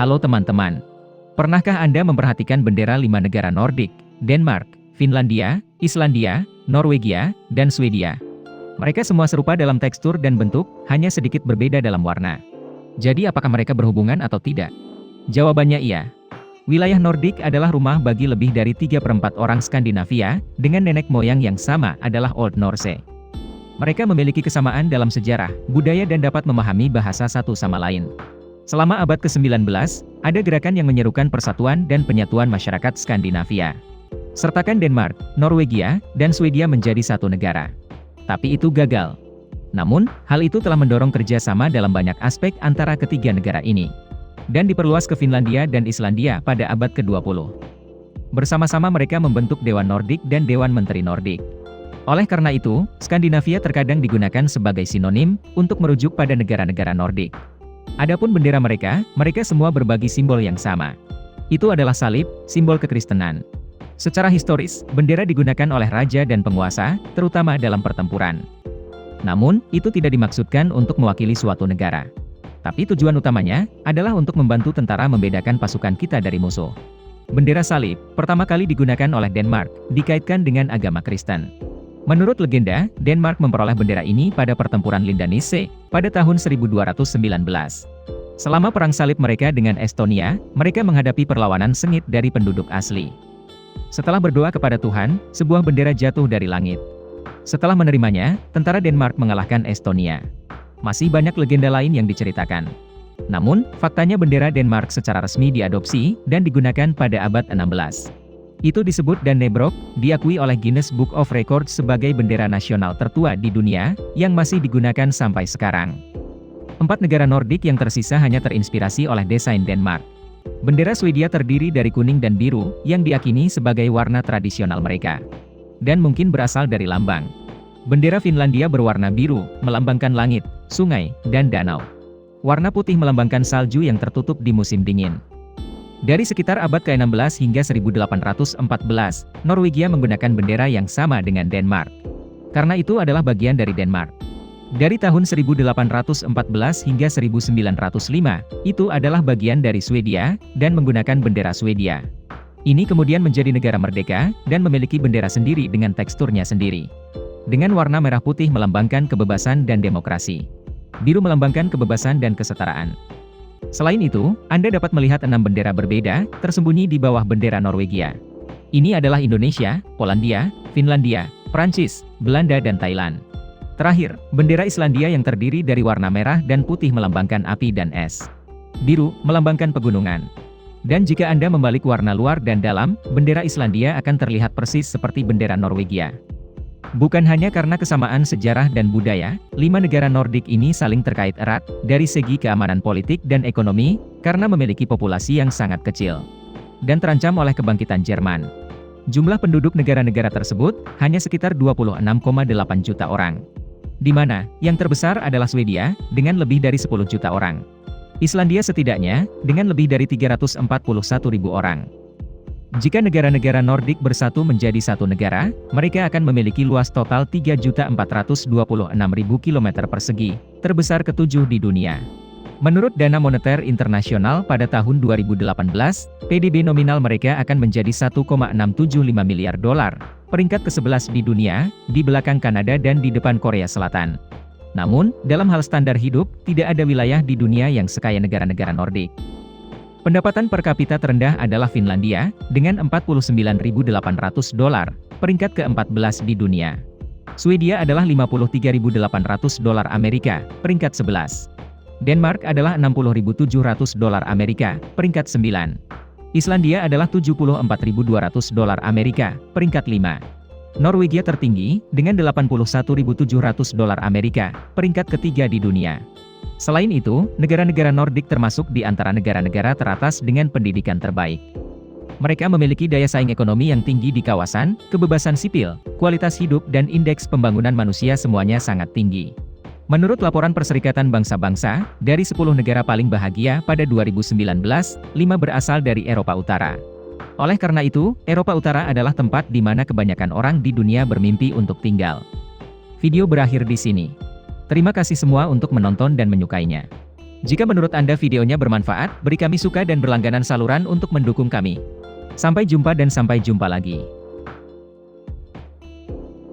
Halo teman-teman. Pernahkah Anda memperhatikan bendera 5 negara Nordik, Denmark, Finlandia, Islandia, Norwegia, dan Swedia? Mereka semua serupa dalam tekstur dan bentuk, hanya sedikit berbeda dalam warna. Jadi apakah mereka berhubungan atau tidak? Jawabannya iya. Wilayah Nordik adalah rumah bagi lebih dari 3/4 orang Skandinavia, dengan nenek moyang yang sama adalah Old Norse. Mereka memiliki kesamaan dalam sejarah, budaya dan dapat memahami bahasa satu sama lain. Selama abad ke-19, ada gerakan yang menyerukan persatuan dan penyatuan masyarakat Skandinavia. Sertakan Denmark, Norwegia, dan Swedia menjadi satu negara. Tapi itu gagal. Namun, hal itu telah mendorong kerjasama dalam banyak aspek antara ketiga negara ini. Dan diperluas ke Finlandia dan Islandia pada abad ke-20. Bersama-sama mereka membentuk Dewan Nordik dan Dewan Menteri Nordik. Oleh karena itu, Skandinavia terkadang digunakan sebagai sinonim untuk merujuk pada negara-negara Nordik. Adapun bendera mereka semua berbagi simbol yang sama. Itu adalah salib, simbol kekristenan. Secara historis, bendera digunakan oleh raja dan penguasa, terutama dalam pertempuran. Namun, itu tidak dimaksudkan untuk mewakili suatu negara. Tapi tujuan utamanya adalah untuk membantu tentara membedakan pasukan kita dari musuh. Bendera salib pertama kali digunakan oleh Denmark, dikaitkan dengan agama Kristen. Menurut legenda, Denmark memperoleh bendera ini pada pertempuran Lindanisse pada tahun 1219. Selama perang salib mereka dengan Estonia, mereka menghadapi perlawanan sengit dari penduduk asli. Setelah berdoa kepada Tuhan, sebuah bendera jatuh dari langit. Setelah menerimanya, tentara Denmark mengalahkan Estonia. Masih banyak legenda lain yang diceritakan. Namun, faktanya bendera Denmark secara resmi diadopsi dan digunakan pada abad 16. Itu disebut dan Dannebrog, diakui oleh Guinness Book of Records sebagai bendera nasional tertua di dunia, yang masih digunakan sampai sekarang. 4 negara Nordik yang tersisa hanya terinspirasi oleh desain Denmark. Bendera Swedia terdiri dari kuning dan biru, yang diyakini sebagai warna tradisional mereka. Dan mungkin berasal dari lambang. Bendera Finlandia berwarna biru, melambangkan langit, sungai, dan danau. Warna putih melambangkan salju yang tertutup di musim dingin. Dari sekitar abad ke-16 hingga 1814, Norwegia menggunakan bendera yang sama dengan Denmark. Karena itu adalah bagian dari Denmark. Dari tahun 1814 hingga 1905, itu adalah bagian dari Swedia, dan menggunakan bendera Swedia. Ini kemudian menjadi negara merdeka, dan memiliki bendera sendiri dengan teksturnya sendiri. Dengan warna merah putih melambangkan kebebasan dan demokrasi. Biru melambangkan kebebasan dan kesetaraan. Selain itu, Anda dapat melihat 6 bendera berbeda, tersembunyi di bawah bendera Norwegia. Ini adalah Indonesia, Polandia, Finlandia, Prancis, Belanda dan Thailand. Terakhir, bendera Islandia yang terdiri dari warna merah dan putih melambangkan api dan es. Biru, melambangkan pegunungan. Dan jika Anda membalik warna luar dan dalam, bendera Islandia akan terlihat persis seperti bendera Norwegia. Bukan hanya karena kesamaan sejarah dan budaya, 5 negara Nordik ini saling terkait erat, dari segi keamanan politik dan ekonomi, karena memiliki populasi yang sangat kecil. Dan terancam oleh kebangkitan Jerman. Jumlah penduduk negara-negara tersebut, hanya sekitar 26,8 juta orang. Di mana, yang terbesar adalah Swedia, dengan lebih dari 10 juta orang. Islandia setidaknya, dengan lebih dari 341.000 orang. Jika negara-negara Nordik bersatu menjadi satu negara, mereka akan memiliki luas total 3.426.000 km persegi, terbesar ke-7 di dunia. Menurut Dana Moneter Internasional pada tahun 2018, PDB nominal mereka akan menjadi 1,675 miliar dolar, peringkat ke-11 di dunia, di belakang Kanada dan di depan Korea Selatan. Namun, dalam hal standar hidup, tidak ada wilayah di dunia yang sekaya negara-negara Nordik. Pendapatan per kapita terendah adalah Finlandia, dengan 49.800 dolar, peringkat ke-14 di dunia. Swedia adalah 53.800 dolar Amerika, peringkat 11. Denmark adalah 60.700 dolar Amerika, peringkat 9. Islandia adalah 74.200 dolar Amerika, peringkat 5. Norwegia tertinggi, dengan 81.700 dolar Amerika, peringkat ketiga di dunia. Selain itu, negara-negara Nordik termasuk di antara negara-negara teratas dengan pendidikan terbaik. Mereka memiliki daya saing ekonomi yang tinggi di kawasan, kebebasan sipil, kualitas hidup dan indeks pembangunan manusia semuanya sangat tinggi. Menurut laporan Perserikatan Bangsa-Bangsa, dari 10 negara paling bahagia pada 2019, 5 berasal dari Eropa Utara. Oleh karena itu, Eropa Utara adalah tempat di mana kebanyakan orang di dunia bermimpi untuk tinggal. Video berakhir di sini. Terima kasih semua untuk menonton dan menyukainya. Jika menurut Anda videonya bermanfaat, beri kami suka dan berlangganan saluran untuk mendukung kami. Sampai jumpa dan sampai jumpa lagi.